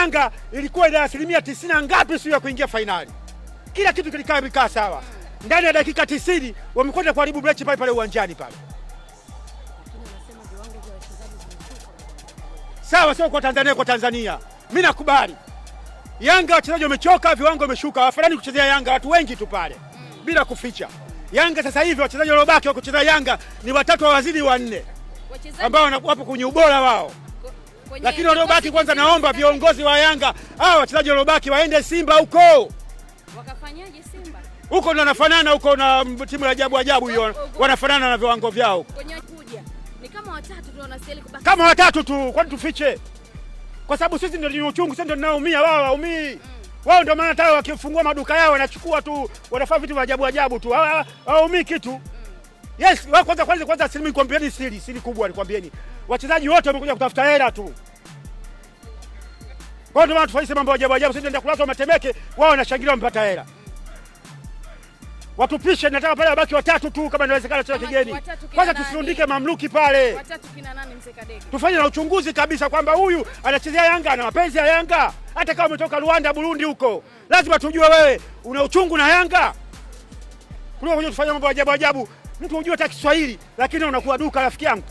Yanga ilikuwa ina 90% ngapi sio ya kuingia fainali. Kila kitu kilikaa sawa. Ndani ya dakika 90 wamekwenda kuharibu mechi pale pale uwanjani pale. Sawa, sio kwa Tanzania, kwa Tanzania. Mimi nakubali. Yanga wachezaji wamechoka, viwango vimeshuka. Hawafanani kuchezea Yanga watu wengi tu pale. Bila kuficha. Yanga sasa hivi wachezaji waliobaki wa kucheza Yanga ni watatu wazidi wanne. Ambao wapo kwenye ubora wao. Lakini waliobaki kwanza, naomba viongozi wa Yanga wachezaji waliobaki waende Simba huko. Wakafanyaje Simba? Huko ndo wanafanana huko na timu ya ajabu hiyo. Wanafanana na viwango vyao. Kwenye kuja ni kama watatu tu wanastahili kubaki. Kama watatu tu, kwani tufiche? Kwa sababu sisi ndio ni uchungu, sisi ndio tunaumia, wao waumii. Wao ndio maana hata wakifungua maduka yao wanachukua tu, wanafanya vitu vya ajabu tu. Hawaumii kitu. Yes, wao kwanza sisi nikwambieni siri kubwa nikwambieni. Wachezaji wote wamekuja kutafuta hela tu. Kwa ndio maana tufanye mambo ajabu, sisi ndio kulazwa Matemeke, wao wanashangilia wamepata hela. Watupishe, nataka pale wabaki watatu tu kama inawezekana cha kigeni. Kwanza tusirundike mamluki pale. Watatu kina nani Msekadege? Tufanye na uchunguzi kabisa kwamba huyu anachezea Yanga na mapenzi ya Yanga. Hata kama umetoka Rwanda, Burundi huko. Lazima tujue wewe una uchungu na Yanga. Kuliko tufanye mambo ajabu. Mtu unajua hata Kiswahili lakini unakuwa duka rafiki yangu.